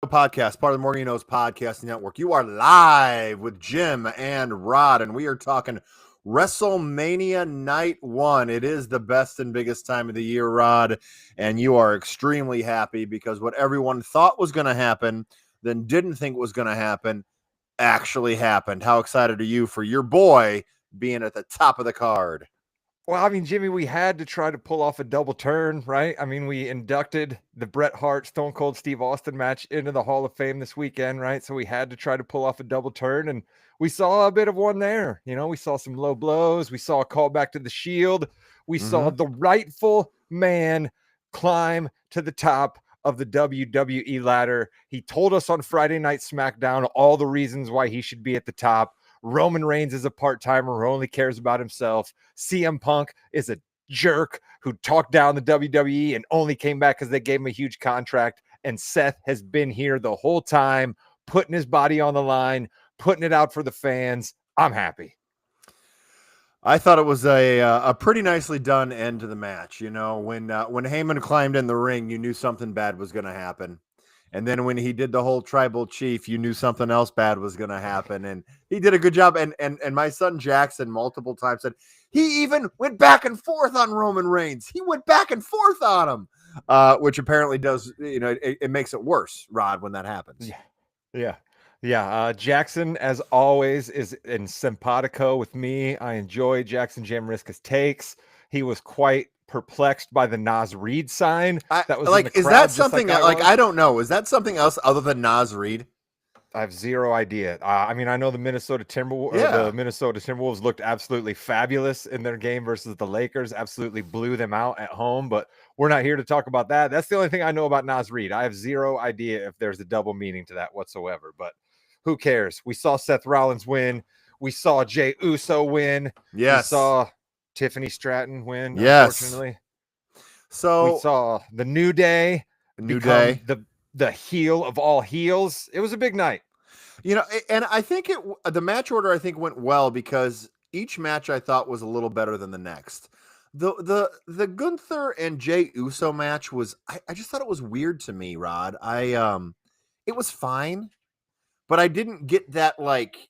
Podcast, part of the Morning Knows Podcasting Network. You are live with Jim and Rod, and we are talking WrestleMania Night 1. It is the best and biggest time of the year, Rod, and you are extremely happy because what everyone thought was going to happen, then didn't think was going to happen, actually happened. How excited are you for your boy being at the top of the card? Well, I mean, Jimmy, we had to try to pull off a double turn, right? I mean, we inducted the Bret Hart Stone Cold Steve Austin match into the Hall of Fame this weekend, right? So we had to try to pull off a double turn, and we saw a bit of one there. You know, we saw some low blows. We saw a call back to the Shield. We saw the rightful man climb to the top of the WWE ladder. He told us on Friday Night SmackDown all the reasons why he should be at the top. Roman Reigns is a part-timer who only cares about himself. CM Punk is a jerk who talked down the WWE and only came back because they gave him a huge contract. And Seth has been here the whole time, putting his body on the line, putting it out for the fans. I'm happy. I thought it was a pretty nicely done end to the match. You know, when Heyman climbed in the ring, you knew something bad was going to happen. And then when he did the whole tribal chief, you knew something else bad was going to happen. And he did a good job. And my son Jackson multiple times said he even went back and forth on Roman Reigns. He went back and forth on him, which apparently does, you know, it makes it worse, Rod, when that happens. Yeah. Jackson, as always, is in simpatico with me. I enjoy Jackson Jamariska's takes. He was quite perplexed by the Nas Reed sign. That was like, is that something like I don't know. Is that something else other than Nas Reed? I have zero idea. I mean, I know the Minnesota Timberwolves looked absolutely fabulous in their game versus the Lakers. Absolutely blew them out at home. But we're not here to talk about that. That's the only thing I know about Nas Reed. I have zero idea if there's a double meaning to that whatsoever. But who cares? We saw Seth Rollins win. We saw Jey Uso win. Yes. We saw Tiffany Stratton win, yes. Unfortunately. So we saw the New Day become the heel of all heels. It was a big night. You know, and I think the match order I think went well because each match I thought was a little better than the next. The Gunther and Jey Uso match was I just thought it was weird to me, Rod. It was fine, but I didn't get that like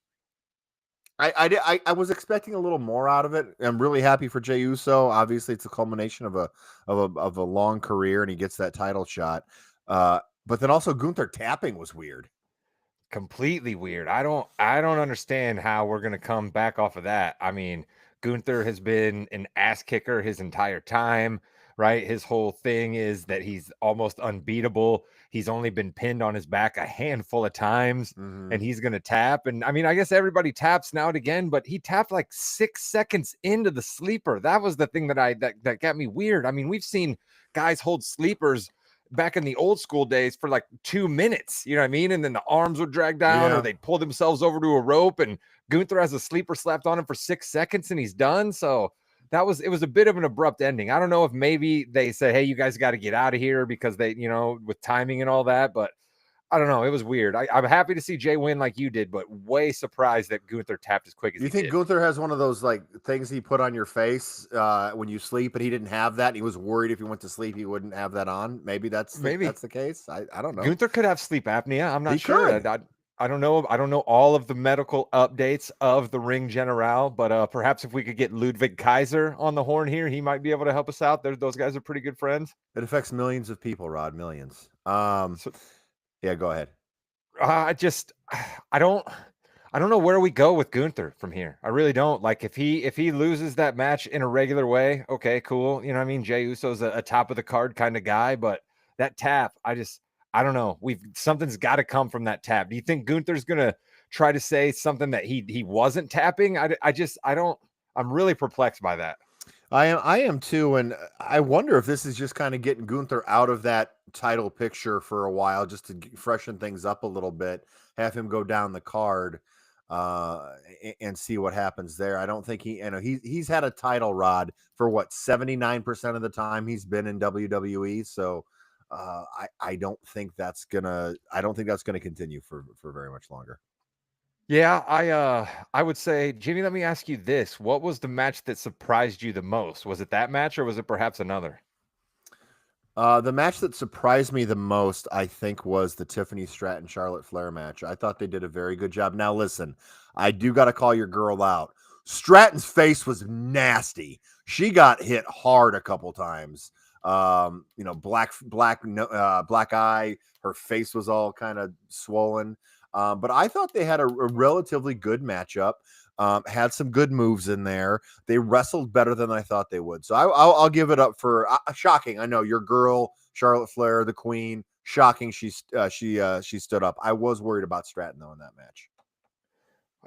I was expecting a little more out of it. I'm really happy for Jey Uso. Obviously, it's a culmination of a long career, and he gets that title shot. But then also Gunther tapping was weird. Completely weird. I don't understand how we're gonna come back off of that. I mean, Gunther has been an ass kicker his entire time, right? His whole thing is that he's almost unbeatable. He's only been pinned on his back a handful of times, and he's gonna tap. And I mean, I guess everybody taps now and again, but he tapped like 6 seconds into the sleeper. That was the thing that got me weird. I mean, we've seen guys hold sleepers back in the old school days for like 2 minutes, you know what I mean? And then the arms would drag down or they'd pull themselves over to a rope, and Gunther has a sleeper slapped on him for 6 seconds and he's done. So it was a bit of an abrupt ending. I don't know if maybe they say, hey, you guys got to get out of here because they, you know, with timing and all that, but I don't know. It was weird. I'm happy to see Jay win like you did, but way surprised that Gunther tapped as quick as he did. You think Gunther has one of those like things he put on your face when you sleep, but he didn't have that? And he was worried if he went to sleep, he wouldn't have that on. Maybe that's the case. I don't know. Gunther could have sleep apnea. I'm not sure. I don't know. I don't know all of the medical updates of the Ring General, but perhaps if we could get Ludwig Kaiser on the horn here, he might be able to help us out. Those guys are pretty good friends. It affects millions of people, Rod. Millions. Yeah, go ahead. I don't know where we go with Gunther from here. I really don't. Like if he loses that match in a regular way, okay, cool. You know what I mean? Jey Uso's a top of the card kind of guy, but that tap, I don't know. Something's got to come from that tap. Do you think Gunther's gonna try to say something that he wasn't tapping? I'm really perplexed by that. I am too, and I wonder if this is just kind of getting Gunther out of that title picture for a while, just to freshen things up a little bit, have him go down the card, and see what happens there. I don't think he's had a title, Rod, for what 79% of the time he's been in WWE. So I don't think that's gonna continue for very much longer. Yeah, I would say, Jimmy, let me ask you this. What was the match that surprised you the most? Was it that match or was it perhaps another? The match that surprised me the most, I think, was the Tiffany Stratton Charlotte Flair match. I thought they did a very good job. Now, listen, I do got to call your girl out. Stratton's face was nasty. She got hit hard a couple times. Black eye. Her face was all kind of swollen. But I thought they had a relatively good matchup. Had some good moves in there. They wrestled better than I thought they would. So I'll give it up for shocking. I know your girl Charlotte Flair, the Queen. Shocking. She stood up. I was worried about Stratton though in that match.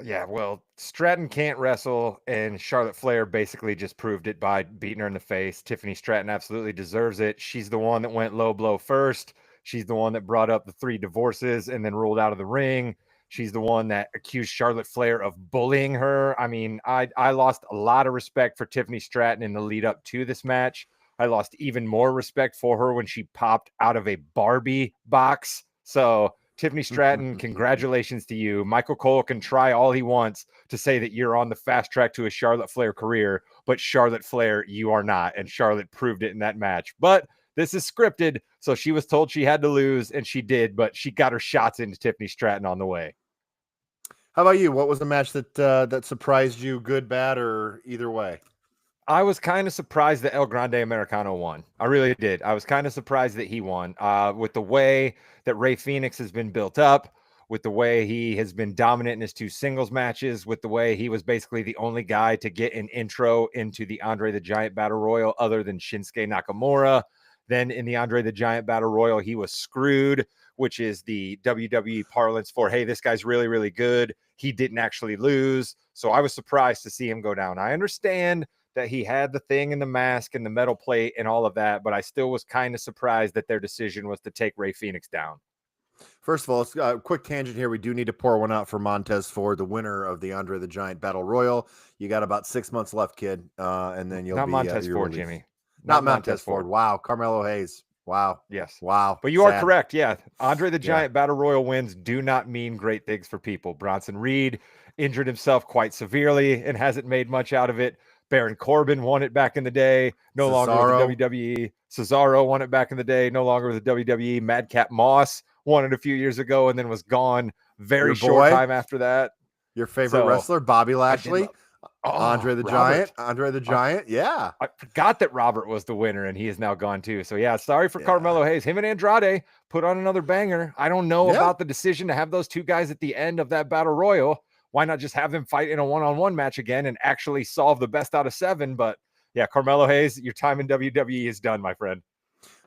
Yeah, well, Stratton can't wrestle, and Charlotte Flair basically just proved it by beating her in the face. Tiffany Stratton absolutely deserves it. She's the one that went low blow first. She's the one that brought up the 3 divorces and then rolled out of the ring. She's the one that accused Charlotte Flair of bullying her. I mean, I lost a lot of respect for Tiffany Stratton in the lead up to this match. I lost even more respect for her when she popped out of a Barbie box. So Tiffany Stratton, congratulations to you. Michael Cole can try all he wants to say that you're on the fast track to a Charlotte Flair career, but Charlotte Flair, you are not. And Charlotte proved it in that match. But this is scripted, so she was told she had to lose, and she did, but she got her shots into Tiffany Stratton on the way. How about you? What was the match that surprised you, good, bad, or either way? I was kind of surprised that El Grande Americano won. I really did. I was kind of surprised that he won. With the way that Ray Phoenix has been built up, with the way he has been dominant in his 2 singles matches, with the way he was basically the only guy to get an intro into the Andre the Giant Battle Royal other than Shinsuke Nakamura. Then in the Andre the Giant Battle Royal, he was screwed, which is the WWE parlance for, hey, this guy's really, really good. He didn't actually lose. So I was surprised to see him go down. I understand that he had the thing in the mask and the metal plate and all of that, but I still was kind of surprised that their decision was to take Ray Phoenix down. First of all, let's quick tangent here. We do need to pour one out for Montez Ford, the winner of the Andre the Giant Battle Royal. You got about 6 months left, kid, and then you'll Not be Montez you're Ford, released. Jimmy. Not Not Montez Montez Ford. Ford. Wow, Carmelo Hayes. Wow, Yes. wow, But you are sad. correct. Yeah. Andre the Yeah, Giant Battle Royal wins do not mean great things for people. Bronson Reed injured himself quite severely and hasn't made much out of it. Baron Corbin won it back in the day, no longer with the Cesaro, WWE. Cesaro won it back in the day, no longer with the WWE. Madcap Moss won it a few years ago and then was gone very your short boy, time after that. your favorite So wrestler, Bobby I did Lashley, love. Oh, Robert. Andre the I Giant. Yeah, I forgot that Robert was the winner and he is now gone too. So yeah, sorry for yeah, Carmelo Hayes. Him and Andrade put on another banger. I don't know yeah. about the decision to have those 2 guys at the end of that battle royal. Why not just have them fight in a one-on-one match again and actually solve the best out of 7? But yeah, Carmelo Hayes, your time in WWE is done, my friend.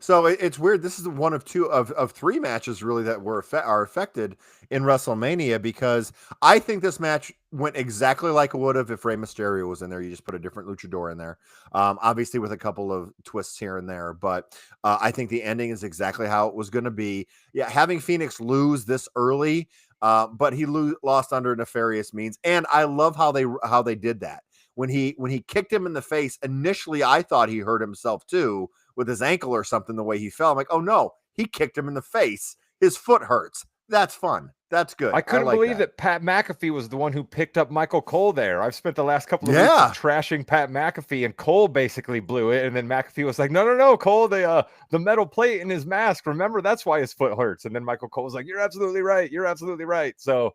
So it's weird. This is one of 2 of 3 matches really that are affected in WrestleMania because I think this match went exactly like it would have if Rey Mysterio was in there. You just put a different luchador in there, obviously with a couple of twists here and there. But I think the ending is exactly how it was going to be. Yeah, having Phoenix lose this early, but he lost under nefarious means, and I love how they did that when he kicked him in the face. Initially, I thought he hurt himself too with his ankle or something the way he fell. I'm like, oh no, he kicked him in the face. His foot hurts. That's fun. That's good. I I couldn't like believe that. that Pat McAfee was the one who picked up Michael Cole there. I've spent the last couple of weeks just Yeah. trashing Pat McAfee, and Cole basically blew it. And then McAfee was like, "No, no, no, Cole, the metal plate in his mask. Remember, that's why his foot hurts." And then Michael Cole was like, "You're absolutely right. You're absolutely right." So,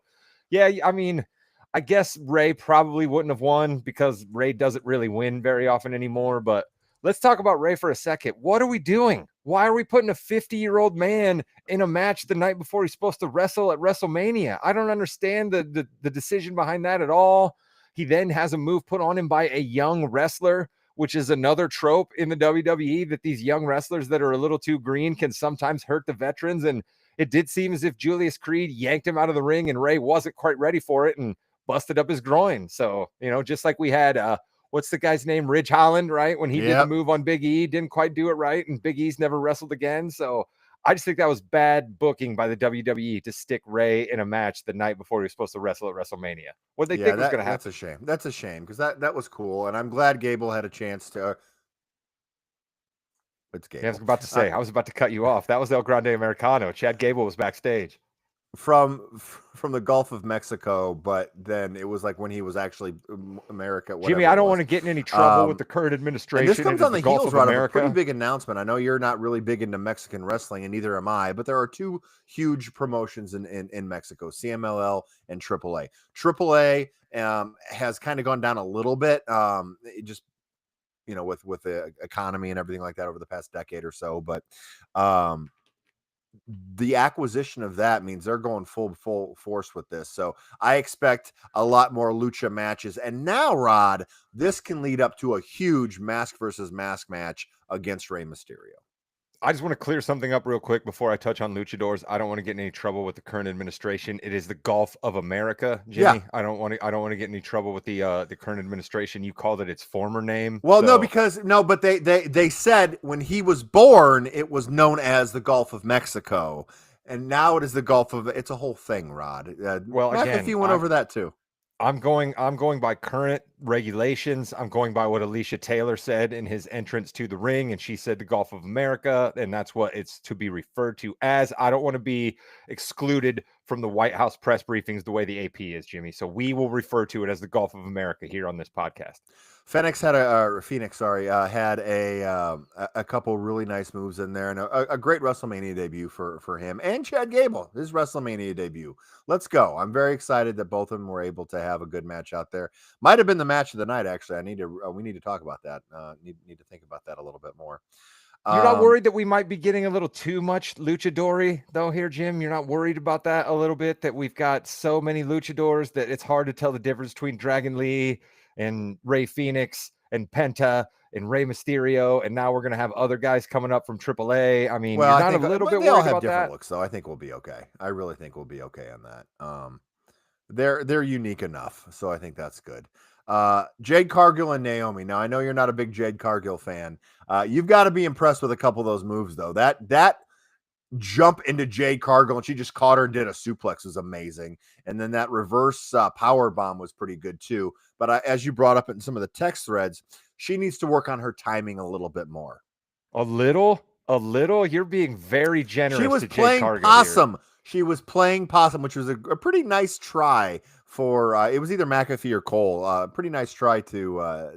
yeah, I mean, I guess Ray probably wouldn't have won because Ray doesn't really win very often anymore. But let's talk about Ray for a second. What are we doing? Why are we putting a 50-year-old man in a match the night before he's supposed to wrestle at WrestleMania? I don't understand the decision behind that at all. He then has a move put on him by a young wrestler, which is another trope in the WWE that these young wrestlers that are a little too green can sometimes hurt the veterans. And it did seem as if Julius Creed yanked him out of the ring and Ray wasn't quite ready for it and busted up his groin. So, just like we had what's the guy's name? Ridge Holland, right? When he did the Yep. move on Big E, didn't quite do it right, and Big E's never wrestled again. So I just think that was bad booking by the WWE to stick Ray in a match the night before he was supposed to wrestle at WrestleMania. What they Yeah, think was going to that's a happen? shame. That's a shame because that was cool, and I'm glad Gable had a chance to. It's Yeah, I was Gable. about to say, I was about to cut you off. That was El Grande Americano. Chad Gable was backstage. from the Gulf of Mexico, but then it was like when he was actually America, Jimmy, whatever I it don't want was. to get in any trouble with Um, the current and this administration. It comes is on the the Gulf heels, of Rod, of a pretty America. big announcement. I know you're not really big into Mexican wrestling, and neither am I, but there are two huge promotions in Mexico: CMLL and AAA. AAA has kind of gone down a little bit, it just with the economy and everything like that over the past decade or so, but um, the acquisition of that means they're going full force with this. So I expect a lot more lucha matches. And now, Rod, this can lead up to a huge mask versus mask match against Rey Mysterio. I just want to clear something up real quick before I touch on luchadors. I don't want to get in any trouble with the current administration. It is the Gulf of America, Yeah. Jimmy. I don't want to get in any trouble with the current administration. You called it its former name. Well, no, So because no, but they said when he was born, it was known as the Gulf of Mexico, and now it is the Gulf of. It's a whole thing, Rod. well, again, McAfee went over that too. I'm going by current regulations. I'm going by what Alicia Taylor said in his entrance to the ring, and she said the Gulf of America, and that's what it's to be referred to as. I don't want to be excluded from the White House press briefings the way the AP is, Jimmy. So we will refer to it as the Gulf of America here on this podcast. Phoenix, sorry, had a couple really nice moves in there, and a great WrestleMania debut for him and Chad Gable, his WrestleMania debut. Let's go! I'm very excited that both of them were able to have a good match out there. Might have been the match of the night, actually. We need to talk about that. Need to think about that a little bit more. You're not Um, worried that we might be getting a little too much luchadori though here, Jim? You're not worried about that a little bit, that we've got so many luchadors that it's hard to tell the difference between Dragon Lee and Ray Phoenix and Penta and Ray Mysterio, and now we're going to have other guys coming up from AAA. I mean, well, you're I not a think little but bit they all worried have about different that? looks, though. I think we'll be okay. I really think we'll be okay on that. They're unique enough, so I think that's good. Jade Cargill and Naomi. Now I know you're not a big Jade Cargill fan. You've got to be impressed with a couple of those moves, though. That jump into Jade Cargill and she just caught her and did a suplex was amazing. And then that reverse power bomb was pretty good too. But as you brought up in some of the text threads, she needs to work on her timing a little bit more. A little, a little. You're being very She generous was to Jade playing Cargill here. possum. She was playing possum, which was a pretty nice try for. It was either McAfee or Cole. Pretty nice try to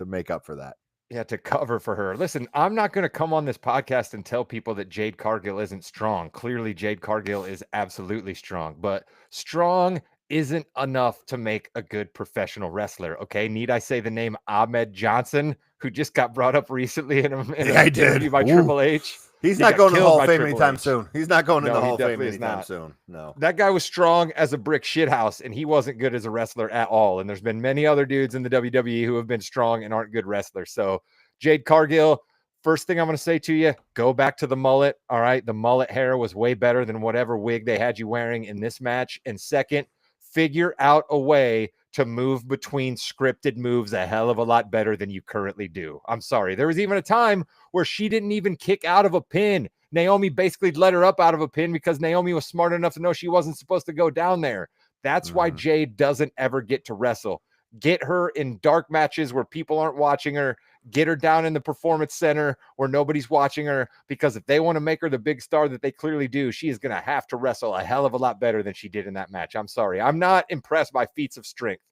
make up for that. Yeah, to cover for her. Listen, I'm not going to come on this podcast and tell people that Jade Cargill isn't strong. Clearly, Jade Cargill is absolutely strong, but strong isn't enough to make a good professional wrestler. Okay. Need I say the name Ahmed Johnson, who just got brought up recently in Yeah, an I did. interview by Ooh. Triple H? He's He not got going to the killed Hall of by Fame Triple anytime H. soon. He's not going in No, the he Hall of Fame definitely is anytime not. soon. No. That guy was strong as a brick shithouse, and he wasn't good as a wrestler at all. And there's been many other dudes in the WWE who have been strong and aren't good wrestlers. So, Jade Cargill, first thing I'm going to say to you, go back to the mullet. All right. The mullet hair was way better than whatever wig they had you wearing in this match. And second, figure out a way to move between scripted moves a hell of a lot better than you currently do. I'm sorry. There was even a time where she didn't even kick out of a pin. Naomi basically let her up out of a pin because Naomi was smart enough to know she wasn't supposed to go down there. That's why Mm-hmm. Jade doesn't ever get to wrestle. Get her in dark matches where people aren't watching her. Get her down in the performance center where nobody's watching her, because if they want to make her the big star that they clearly do, she is going to have to wrestle a hell of a lot better than she did in that match. I'm sorry. I'm not impressed by feats of strength.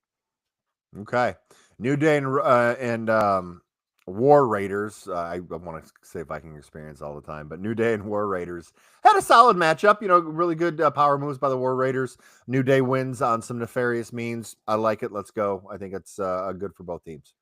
Okay. New Day and War Raiders. I want to say Viking Experience all the time, but New Day and War Raiders had a solid matchup. Really good power moves by the War Raiders. New Day wins on some nefarious means. I like it. Let's go. I think it's good for both teams.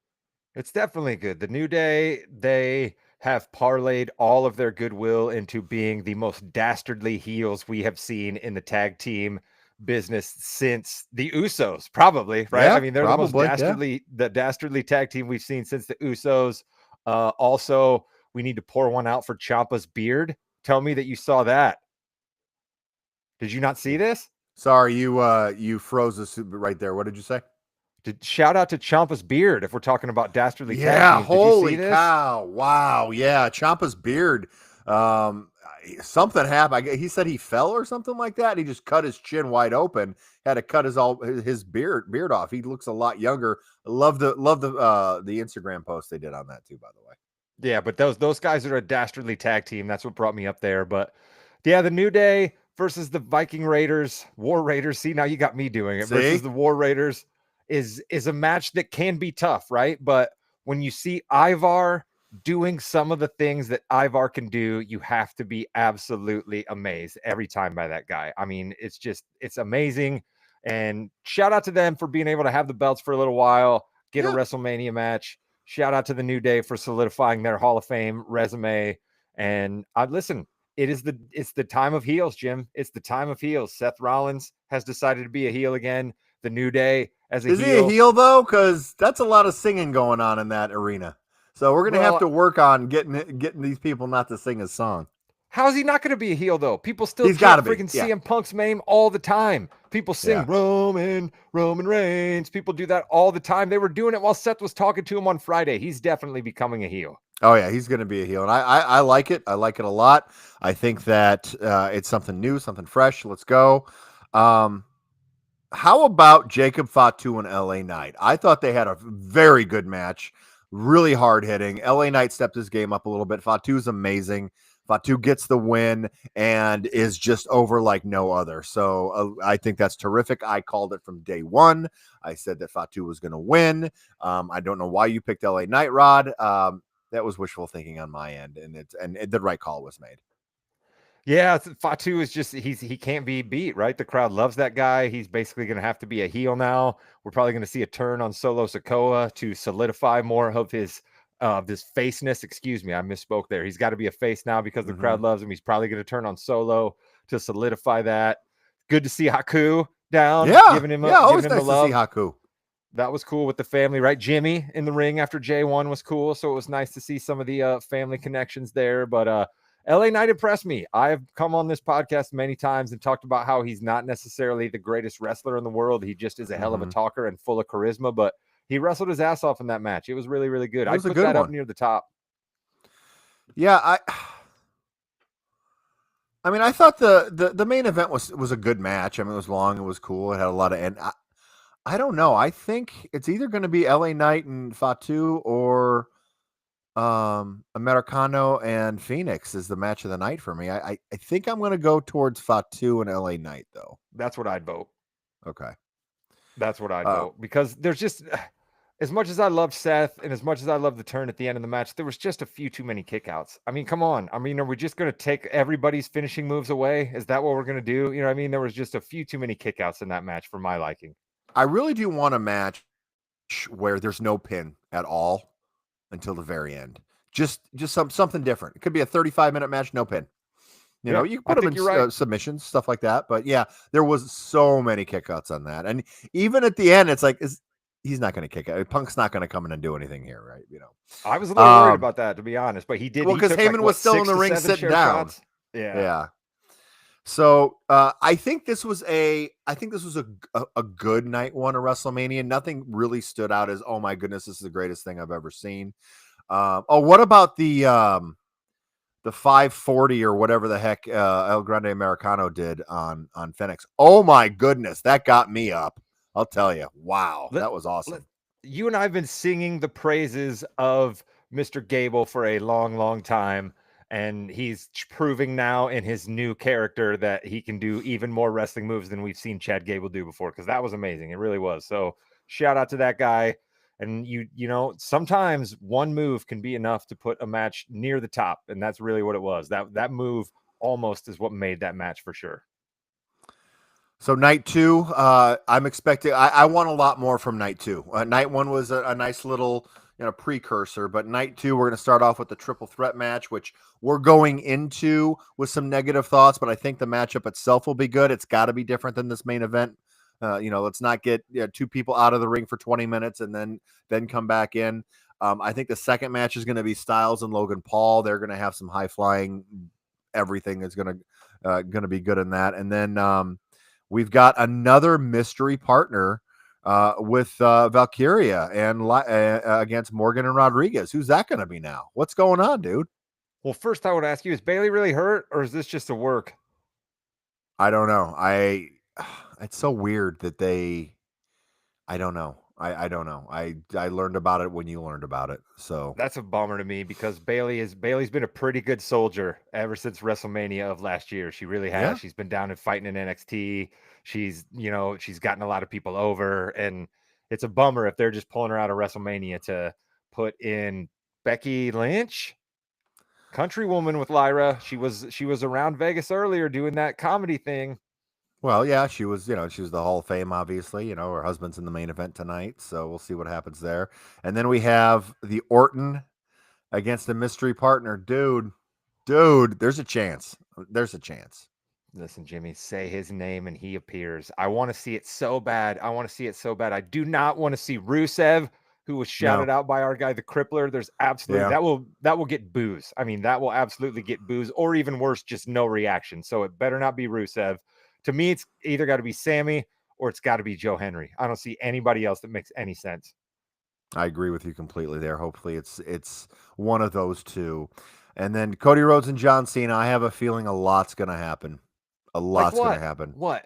It's definitely good. The New Day, they have parlayed all of their goodwill into being the most dastardly heels we have seen in the tag team business since the Usos, probably, right? I Yeah, mean, they're probably. Yeah. the dastardly tag team we've seen since the Usos. Also, we need to pour one out for Ciampa's beard. Tell me that you saw that. Did you not see this? Sorry, you froze us right there. What did you say? Shout out to Ciampa's beard if we're talking about dastardly tag Yeah, teams. Did you see holy this? cow. Wow. Yeah, Ciampa's beard. Something happened. He said he fell or something like that. He just cut his chin wide open. Had to cut his beard off. He looks a lot younger. Love the Instagram post they did on that too, by the way. Yeah, but those guys are a dastardly tag team. That's what brought me up there. But yeah, the New Day, versus the Viking Raiders, War Raiders. See, now you got me doing it. Versus See? the War Raiders is a match that can be tough, right? But when you see Ivar doing some of the things that Ivar can do, you have to be absolutely amazed every time by that guy. I mean, it's amazing. And shout out to them for being able to have the belts for a little while, get a Yeah. WrestleMania match. Shout out to the New Day for solidifying their Hall of Fame resume. And listen, it's the time of heels, Jim. It's the time of heels. Seth Rollins has decided to be a heel again. The New Day as a Is he a heel. heel though? Because that's a lot of singing going on in that arena. So we're gonna have Well, to work on getting these people not to sing his song. how's he not going to be a heel though? People still He's got chant to be. freaking Yeah. CM Punk's name all the time. People Yeah. sing Roman Reigns. People do that all the time. They were doing it while Seth was talking to him on Friday. He's definitely becoming a heel. Oh yeah, he's going to be a heel, and I like it. I like it a lot. I think that it's something new, something fresh. Let's go. Um, how about Jacob Fatu and LA Knight? I thought they had a very good match, really hard hitting. LA Knight stepped his game up a little bit. Fatu's amazing. Fatu gets the win and is just over like no other. So I think that's terrific. I called it from day one. I said that Fatu was going to win. I don't know why you picked LA Knight, Rod. That was wishful thinking on my end, and the right call was made. Yeah, Fatu is just he can't be beat, right? The crowd loves that guy. He's basically going to have to be a heel now. We're probably going to see a turn on Solo Sikoa to solidify more of his this faceness. Excuse me, I misspoke there. He's got to be a face now because the crowd loves him. He's probably going to turn on Solo to solidify that. Good to see Haku down, Yeah, giving him yeah, always the nice to see love. Haku. That was cool with the family, right? Jimmy in the ring after J1 was cool. So it was nice to see some of the family connections there. But LA Knight impressed me. I've come on this podcast many times and talked about how he's not necessarily the greatest wrestler in the world. He just is a hell of a talker and full of charisma, but he wrestled his ass off in that match. It was really, really good. It I'd was a put good that up one. near the top. Yeah, I mean, I thought the main event was a good match. I mean, it was long, it was cool, it had a lot of end. I don't know. I think it's either going to be LA Knight and Fatu or Americano and Phoenix is the match of the night for me. I think I'm going to go towards Fatu and LA Knight though. That's what I'd vote. Okay. That's what I'd vote because there's just as much as I love Seth and as much as I love the turn at the end of the match, there was just a few too many kickouts. I mean, come on. I mean, are we just going to take everybody's finishing moves away? Is that what we're going to do? You know what I mean? There was just a few too many kickouts in that match for my liking. I really do want a match where there's no pin at all until the very end. Just something different. It could be a 35-minute match, no pin. You know, Yeah, you can I put them think in you're right. submissions, stuff like that. But yeah, there was so many kickouts on that, and even at the end, it's like, he's not going to kick out. Punk's not going to come in and do anything here, right? You know, I was a little worried about that, to be honest, but he did. well, He because took like Heyman was what still in 6 the to ring 7 sitting chair down. shots. Yeah. Yeah. So I think this was a good night one of WrestleMania. Nothing really stood out as, oh my goodness, this is the greatest thing I've ever seen. What about the 540 or whatever the heck El Grande Americano did on Phoenix? Oh my goodness, that got me up. I'll tell you. Wow, Let, that was awesome. you and I have been singing the praises of Mr. Gable for a long, long time. And he's proving now in his new character that he can do even more wrestling moves than we've seen Chad Gable do before. Because that was amazing. It really was. So shout out to that guy. And you know, sometimes one move can be enough to put a match near the top. And that's really what it was. That move almost is what made that match for sure. So night two, I'm expecting. I want a lot more from night two. Night one was a nice little precursor, but night two we're going to start off with the triple threat match, which we're going into with some negative thoughts, but I think the matchup itself will be good. It's got to be different than this main event. Let's not get two people out of the ring for 20 minutes and then come back in. I think the second match is going to be Styles and Logan Paul. They're going to have some high flying. Everything is going to be good in that, and then. We've got another mystery partner with Valkyria and against Morgan and Rodriguez. Who's that going to be now? What's going on, dude? Well, first I would ask you, is Bailey really hurt or is this just a work? I don't know. It's so weird that I don't know. I don't know. I learned about it when you learned about it. So That's a bummer to me because Bailey's been a pretty good soldier ever since WrestleMania of last year. She really has. yeah. She's been down and fighting in NXT. She's gotten a lot of people over, and it's a bummer if they're just pulling her out of WrestleMania to put in Becky Lynch, countrywoman with Lyra. She was around Vegas earlier doing that comedy thing. Well, yeah, she was, she was the Hall of Fame, obviously. Her husband's in the main event tonight, so we'll see what happens there. And then we have the Orton against the mystery partner. Dude, there's a chance. There's a chance. Listen, Jimmy, say his name and he appears. I want to see it so bad. I want to see it so bad. I do not want to see Rusev, who was No. shouted out by our guy, the Crippler. There's absolutely Yeah. that will get boos. I mean, that will absolutely get boos, or even worse, just no reaction. So it better not be Rusev. To me, it's either got to be Sammy or it's got to be Joe Henry. I don't see anybody else that makes any sense. I agree with you completely there. Hopefully it's one of those two. And then Cody Rhodes and John Cena, I have a feeling a lot's going to happen. A Like lot's going to what? happen. What?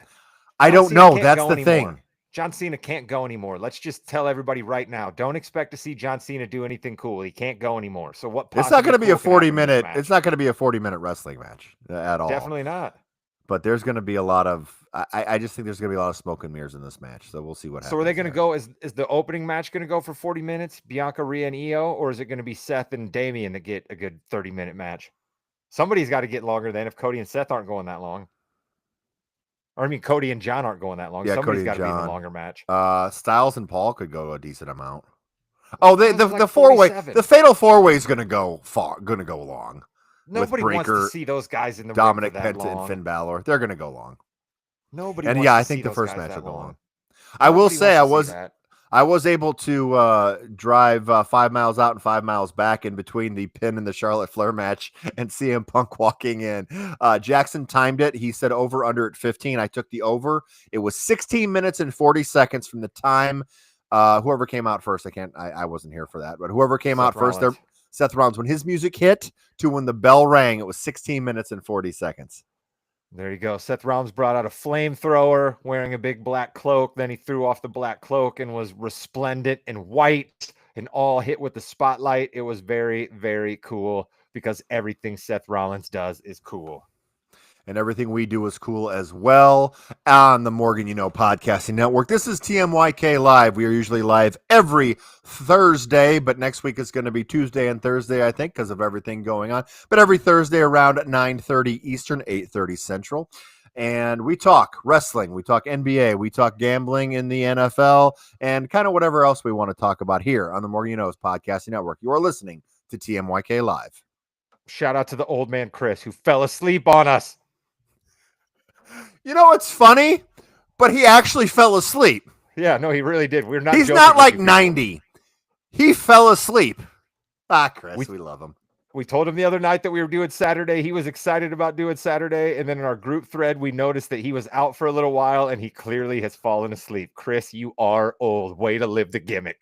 I John don't Cena know. can't That's go the anymore. thing. John Cena can't go anymore. Let's just tell everybody right now. Don't expect to see John Cena do anything cool. He can't go anymore. So what It's not going possibly to be a cool can happen in this 40-minute. match? It's not going to be a 40-minute wrestling match at all. Definitely not. But there's going to be a lot of. I just think there's going to be a lot of smoke and mirrors in this match. So we'll see what happens. So are they going to there. go? Is the opening match going to go for 40 minutes? Bianca, Rhea, and Io, or is it going to be Seth and Damian that get a good 30-minute match? Somebody's got to get longer than if Cody and Seth aren't going that long. Or I mean, Cody and John aren't going that long. Yeah, Somebody's Cody got and to be in the John. longer match. Styles and Paul could go a decent amount. Oh, Styles is the like four-way, 47. the fatal four-way is going to go far, going to go long. Nobody with wants to Breakker, see those guys in the Dominic ring for that Penta, and long. Finn Balor. They're going to go long. Nobody And wants yeah, to I see think the those first guys match that will go long. long. I will Nobody say wants to see that. I was able to drive 5 miles out and 5 miles back in between the pin and the Charlotte Flair match and CM Punk walking in. Jackson timed it. He said over under at 15. I took the over. It was 16 minutes and 40 seconds from the time whoever came out first. I wasn't here for that, but whoever came out first there, Seth Rollins, when his music hit to when the bell rang, it was 16 minutes and 40 seconds. There you go. Seth Rollins brought out a flamethrower wearing a big black cloak. Then he threw off the black cloak and was resplendent in white and all hit with the spotlight. It was very, very cool because everything Seth Rollins does is cool. And everything we do is cool as well on the Morgan Podcasting Network. This is TMYK Live. We are usually live every Thursday, but next week is going to be Tuesday and Thursday, I think, because of everything going on. But every Thursday around 9:30 Eastern, 8:30 Central. And we talk wrestling, we talk NBA, we talk gambling in the NFL, and kind of whatever else we want to talk about here on the Morgan Podcasting Network. You are listening to TMYK Live. Shout out to the old man Chris who fell asleep on us. It's funny, but he actually fell asleep. Yeah, no, he really did. We're not. He's not like 90. He fell asleep. Chris, we love him. We told him the other night that we were doing Saturday. He was excited about doing Saturday. And then in our group thread, we noticed that he was out for a little while and he clearly has fallen asleep. Chris, you are old. Way to live the gimmick.